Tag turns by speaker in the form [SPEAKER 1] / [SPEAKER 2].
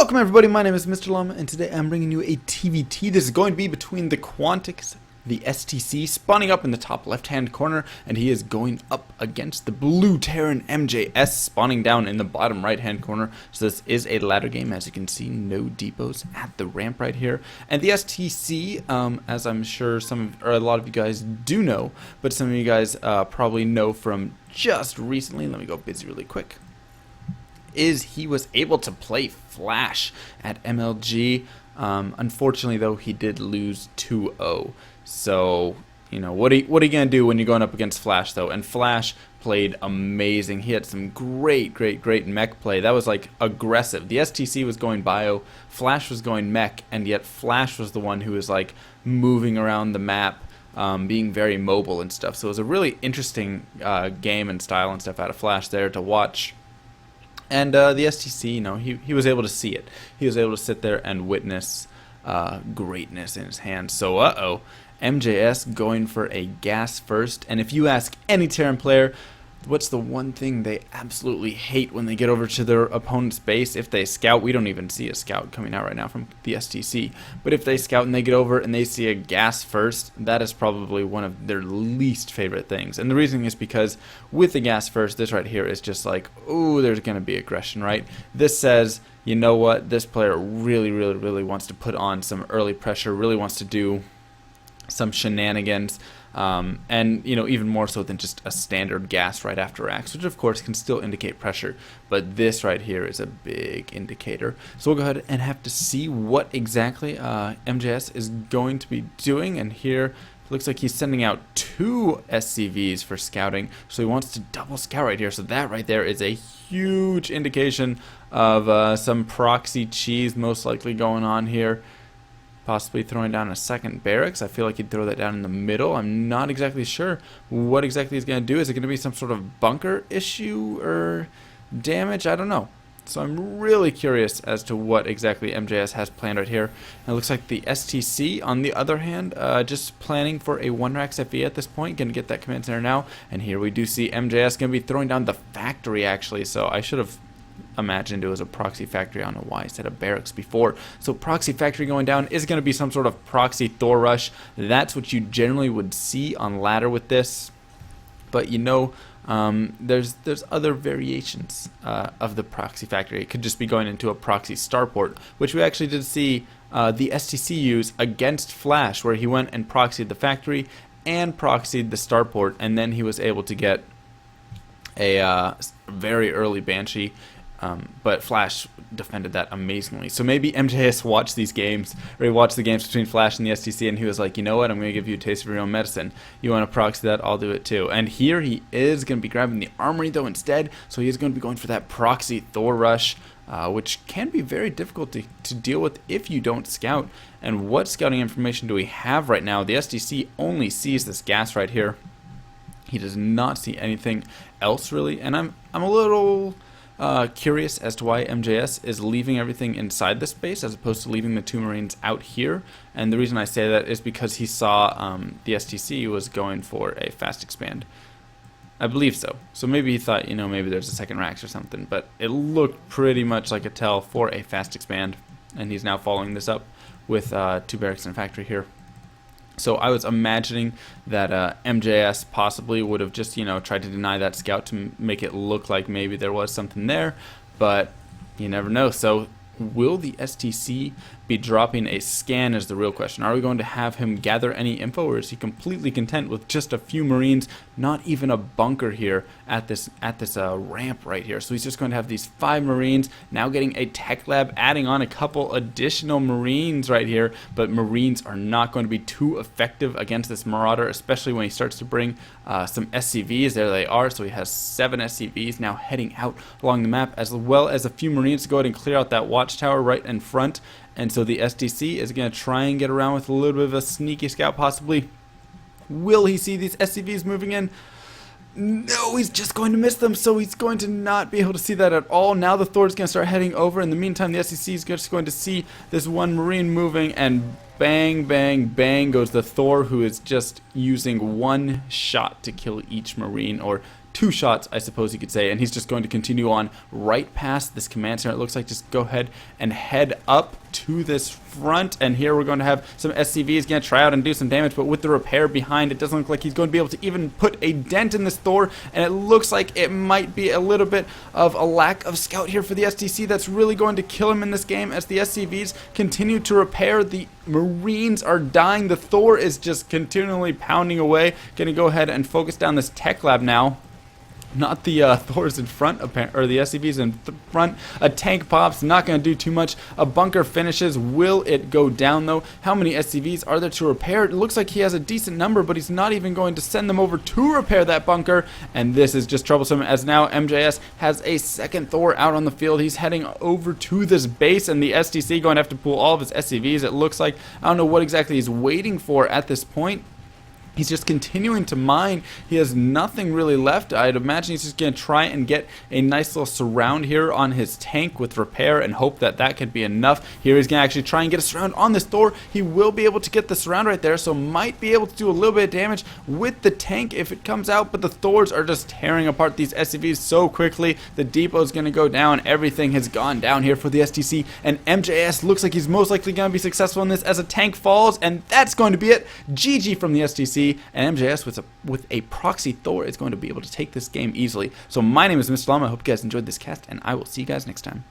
[SPEAKER 1] Welcome everybody, my name is Mr. Llama, and today I'm bringing you a TVT. This is going to be between the QuanticStC, the STC, spawning up in the top left-hand corner, and he is going up against the blue Terran MJS, spawning down in the bottom right-hand corner. So this is a ladder game, as you can see, no depots at the ramp right here. And the STC, as I'm sure a lot of you guys do know, but some of you guys probably know from just recently, let me go busy really quick, is he was able to play Flash at MLG. Unfortunately, though, he did lose 2-0. So, you know, what are you going to do when you're going up against Flash, though? And Flash played amazing. He had some great mech play. That was, like, aggressive. The STC was going bio, Flash was going mech, and yet Flash was the one who was, like, moving around the map, being very mobile and stuff. So it was a really interesting game and style and stuff out of Flash there to watch. And the STC, you know, he was able to see it. He was able to sit there and witness greatness in his hands. So, MJS going for a gas first. And if you ask any Terran player, what's the one thing they absolutely hate when they get over to their opponent's base? If they scout, we don't even see a scout coming out right now from the STC. But if they scout and they get over and they see a gas first, that is probably one of their least favorite things. And the reason is because with the gas first, this right here is just like, oh, there's going to be aggression, right? This says, you know what, this player really wants to put on some early pressure, really wants to do some shenanigans. And, you know, even more so than just a standard gas right after axe, which of course can still indicate pressure, but this right here is a big indicator. So we'll go ahead and have to see what exactly MJS is going to be doing. And here it looks like he's sending out 2 SCVs for scouting, so he wants to double scout right here. So that right there is a huge indication of some proxy cheese most likely going on here. Possibly throwing down a second barracks. I feel like he'd throw that down in the middle. I'm not exactly sure what exactly he's going to do. Is it going to be some sort of bunker issue or damage? I don't know. So I'm really curious as to what exactly MJS has planned right here. And it looks like the STC, on the other hand, just planning for a 1-Rax FE at this point. Going to get that command center now. And here we do see MJS going to be throwing down the factory, actually. So I should have imagined it was a proxy factory. I don't know why I said a barracks before. So proxy factory going down is going to be some sort of proxy Thor rush. That's what you generally would see on ladder with this. But you know, there's other variations of the proxy factory. It could just be going into a proxy starport, which we actually did see the STC use against Flash, where he went and proxied the factory and proxied the starport, and then he was able to get a very early Banshee. But Flash defended that amazingly. So maybe MJS watched these games, or he watched the games between Flash and the STC, and he was like, you know what, I'm going to give you a taste of your own medicine. You want to proxy that, I'll do it too. And here he is going to be grabbing the armory, though, instead. So he's going to be going for that proxy Thor rush, which can be very difficult to deal with if you don't scout. And what scouting information do we have right now? The STC only sees this gas right here. He does not see anything else, really. And I'm a little curious as to why MJS is leaving everything inside the space as opposed to leaving the 2 Marines out here. And the reason I say that is because he saw the STC was going for a fast expand. I believe so. So maybe he thought, you know, maybe there's a second Rax or something, but it looked pretty much like a tell for a fast expand. And he's now following this up with 2 barracks and a factory here. So I was imagining that MJS possibly would have just, you know, tried to deny that scout to make it look like maybe there was something there, but you never know. So will the STC be dropping a scan is the real question. Are we going to have him gather any info, or is he completely content with just a few Marines, not even a bunker here at this ramp right here? So he's just going to have these 5 Marines, now getting a tech lab, adding on a couple additional Marines right here, but Marines are not going to be too effective against this Marauder, especially when he starts to bring some SCVs. There they are. So he has 7 SCVs now heading out along the map, as well as a few Marines to go ahead and clear out that watchtower right in front. And so the STC is going to try and get around with a little bit of a sneaky scout, possibly. Will he see these SCVs moving in? No, he's just going to miss them, so he's going to not be able to see that at all. Now the Thor is going to start heading over. In the meantime, the SCC is just going to see this 1 Marine moving, and bang, bang, bang goes the Thor, who is just using 1 shot to kill each Marine, or two shots, I suppose you could say, and he's just going to continue on right past this command center. It looks like just go ahead and head up to this front, and here we're going to have some SCVs going to try out and do some damage, but with the repair behind, it doesn't look like he's going to be able to even put a dent in this Thor, and it looks like it might be a little bit of a lack of scout here for the STC that's really going to kill him in this game as the SCVs continue to repair. The Marines are dying. The Thor is just continually pounding away. Going to go ahead and focus down this tech lab now. Not the Thors in front, or the SCVs in front. A tank pops, not going to do too much. A bunker finishes. Will it go down, though? How many SCVs are there to repair? It looks like he has a decent number, but he's not even going to send them over to repair that bunker. And this is just troublesome, as now MJS has a second Thor out on the field. He's heading over to this base, and the STC going to have to pull all of his SCVs. It looks like, I don't know what exactly he's waiting for at this point. He's just continuing to mine. He has nothing really left. I'd imagine he's just going to try and get a nice little surround here on his tank with repair and hope that that could be enough. Here he's going to actually try and get a surround on this Thor. He will be able to get the surround right there, so might be able to do a little bit of damage with the tank if it comes out, but the Thors are just tearing apart these SCVs so quickly. The depot is going to go down. Everything has gone down here for the STC, and MJS looks like he's most likely going to be successful in this as a tank falls, and that's going to be it. GG from the STC. And MJS with a proxy Thor is going to be able to take this game easily. So my name is Mr. Llama. I hope you guys enjoyed this cast, and I will see you guys next time.